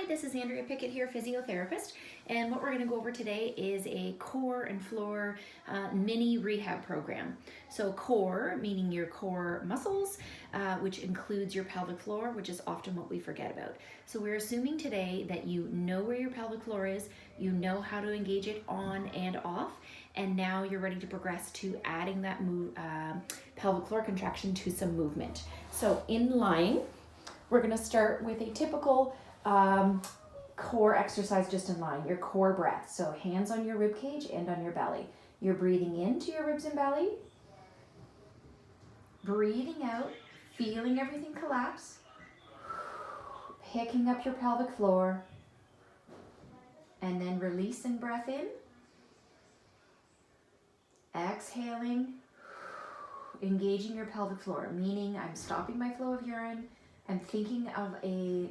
this is Andrea Pickett here, physiotherapist, and what we're going to go over today is a core and floor mini rehab program. So core, meaning your core muscles, which includes your pelvic floor, which is often what we forget about. So we're assuming today that you know where your pelvic floor is, you know how to engage it on and off, and now you're ready to progress to adding that pelvic floor contraction to some movement. So in line, we're going to start with a typical core exercise just in line, your core breath. So hands on your rib cage and on your belly. You're breathing into your ribs and belly, breathing out, feeling everything collapse, picking up your pelvic floor, and then releasing breath in, exhaling, engaging your pelvic floor, meaning I'm stopping my flow of urine. I'm thinking of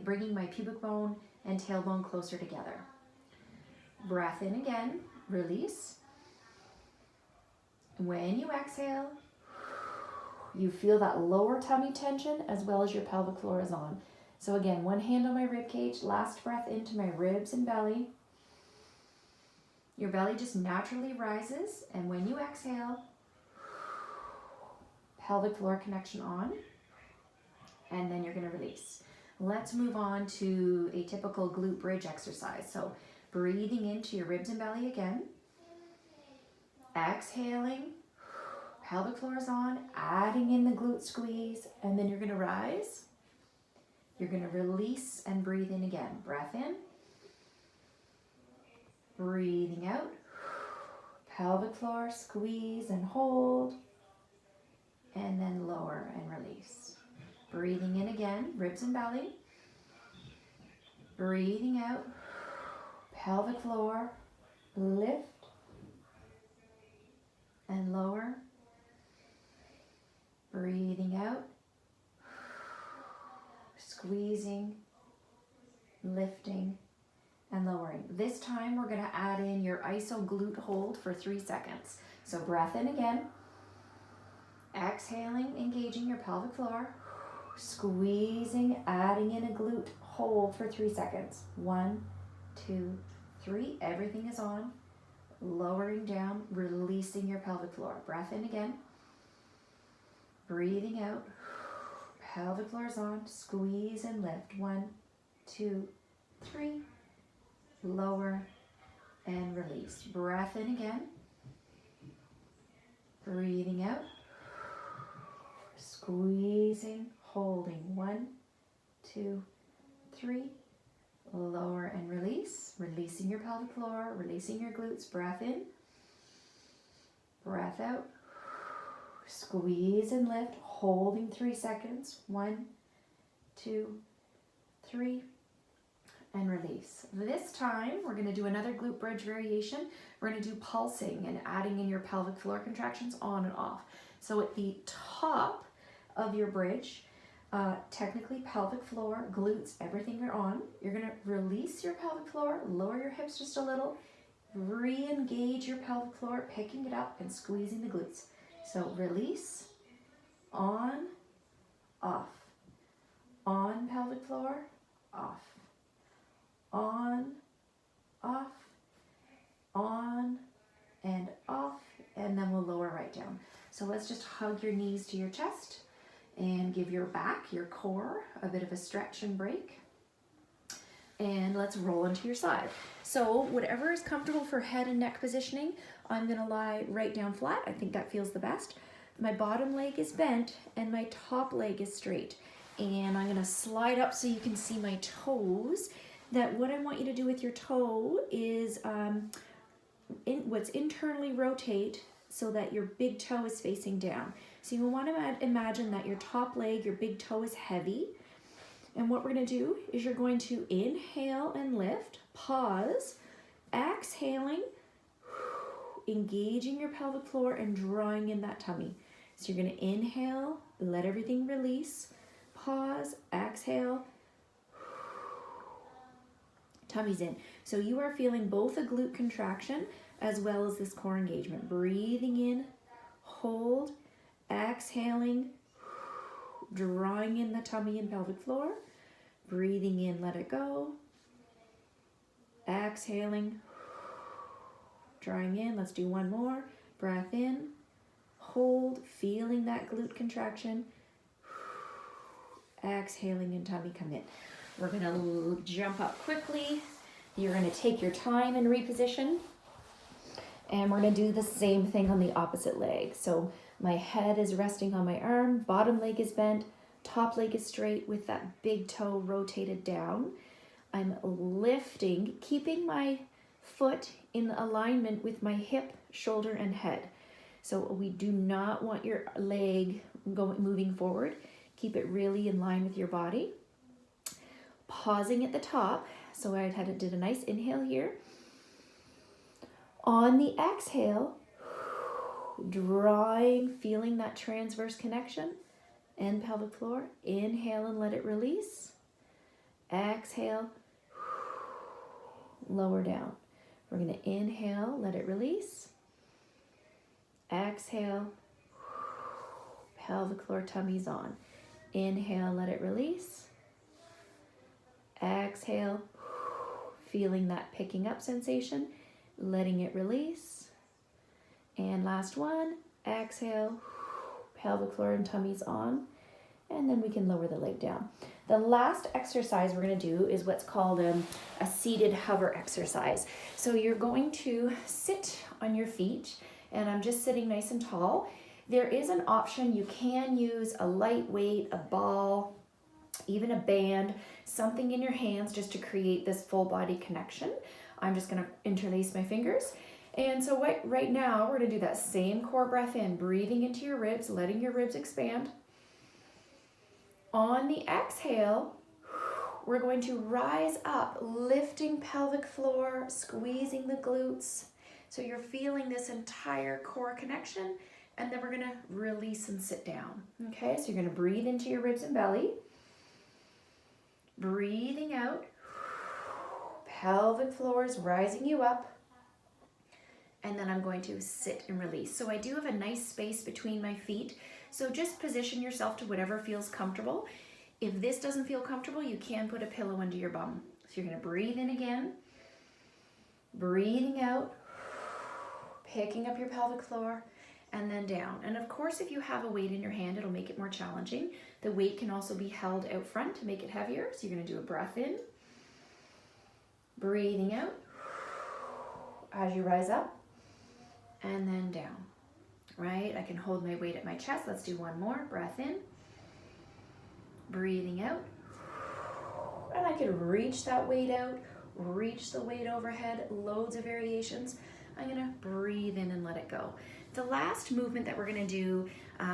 bringing my pubic bone and tailbone closer together. Breath in again, release. When you exhale, you feel that lower tummy tension as well as your pelvic floor is on. So again, one hand on my rib cage, last breath into my ribs and belly. Your belly just naturally rises, and when you exhale, pelvic floor connection on. And then you're going to release. Let's move on to a typical glute bridge exercise. So breathing into your ribs and belly again. Exhaling, pelvic floor is on, adding in the glute squeeze, and then you're going to rise. You're going to release and breathe in again. Breath in. Breathing out. Pelvic floor, squeeze and hold. And then lower and release. Breathing in again, ribs and belly. Breathing out, pelvic floor, lift and lower. Breathing out, squeezing, lifting, and lowering. This time we're going to add in your iso glute hold for 3 seconds. So breath in again, exhaling, engaging your pelvic floor. Squeezing, adding in a glute hold for 3 seconds. 1, 2, 3. Everything is on. Lowering down, releasing your pelvic floor. Breath in again. Breathing out. Pelvic floor is on. Squeeze and lift. 1, 2, 3. Lower and release. Breath in again. Breathing out. Squeezing. Holding. 1, 2, 3. Lower and release. Releasing your pelvic floor. Releasing your glutes. Breath in. Breath out. Squeeze and lift. Holding 3 seconds. 1, 2, 3. And release. This time we're going to do another glute bridge variation. We're going to do pulsing and adding in your pelvic floor contractions on and off. So at the top of your bridge, technically pelvic floor, glutes, everything are on. You're going to release your pelvic floor, lower your hips just a little, re-engage your pelvic floor, picking it up and squeezing the glutes. So release, on, off, on pelvic floor, off, on, off, on, and off, and then we'll lower right down. So let's just hug your knees to your chest and give your back, your core, a bit of a stretch and break. And let's roll into your side. So whatever is comfortable for head and neck positioning, I'm gonna lie right down flat. I think that feels the best. My bottom leg is bent and my top leg is straight. And I'm gonna slide up so you can see my toes. That what I want you to do with your toe is what's internally rotate so that your big toe is facing down. So you want to imagine that your top leg, your big toe is heavy. And what we're going to do is you're going to inhale and lift, pause, exhaling, engaging your pelvic floor and drawing in that tummy. So you're going to inhale, let everything release, pause, exhale, tummy's in. So you are feeling both a glute contraction as well as this core engagement. Breathing in, hold, exhaling, drawing in the tummy and pelvic floor. Breathing in, let it go. exhaling, drawing in. Let's do one more. Breath in, hold, feeling that glute contraction. Exhaling and tummy come in. We're gonna jump up quickly. You're gonna take your time and reposition. And we're gonna do the same thing on the opposite leg. So my head is resting on my arm, bottom leg is bent, top leg is straight with that big toe rotated down. I'm lifting, keeping my foot in alignment with my hip, shoulder, and head. So we do not want your leg moving forward. Keep it really in line with your body. Pausing at the top. So I did a nice inhale here. On the exhale, drawing, feeling that transverse connection and pelvic floor. Inhale and let it release. Exhale, lower down. We're going to inhale, let it release. Exhale, pelvic floor, tummy's on. Inhale, let it release. Exhale, feeling that picking up sensation, letting it release. And last one, exhale, pelvic floor and tummy's on. And then we can lower the leg down. The last exercise we're going to do is what's called a seated hover exercise. So you're going to sit on your feet, and I'm just sitting nice and tall. There is an option. You can use a lightweight, a ball, even a band, something in your hands just to create this full body connection. I'm just going to interlace my fingers. And so right now we're going to do that same core breath in, breathing into your ribs, letting your ribs expand. On the exhale, we're going to rise up, lifting pelvic floor, squeezing the glutes. So you're feeling this entire core connection, and then we're going to release and sit down. Okay, so you're going to breathe into your ribs and belly. Breathing out, pelvic floor is rising you up. And then I'm going to sit and release. So I do have a nice space between my feet. So just position yourself to whatever feels comfortable. If this doesn't feel comfortable, you can put a pillow under your bum. So you're going to breathe in again, breathing out, picking up your pelvic floor, and then down. And of course, if you have a weight in your hand, it'll make it more challenging. The weight can also be held out front to make it heavier. So you're going to do a breath in, breathing out as you rise up, and then down. Right? I can hold my weight at my chest. Let's do one more. Breath in, breathing out. And I can reach that weight out, reach the weight overhead, loads of variations. I'm gonna breathe in and let it go. The last movement that we're gonna do,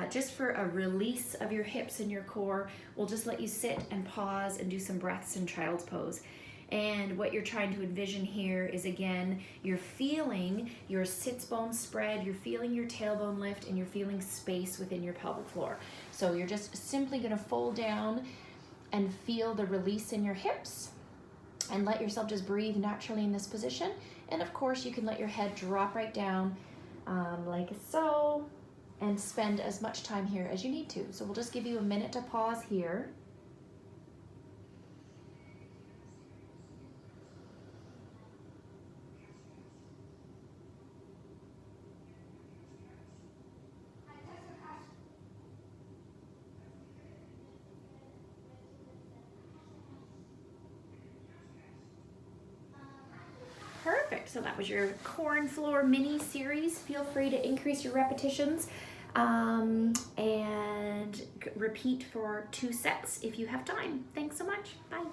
just for a release of your hips and your core, we'll just let you sit and pause and do some breaths in child's pose. And what you're trying to envision here is, again, you're feeling your sits bones spread, you're feeling your tailbone lift, and you're feeling space within your pelvic floor. So you're just simply gonna fold down and feel the release in your hips and let yourself just breathe naturally in this position. And of course, you can let your head drop right down like so, and spend as much time here as you need to. So we'll just give you a minute to pause here. Perfect. So that was your core and floor mini series. Feel free to increase your repetitions and repeat for 2 sets if you have time. Thanks so much. Bye.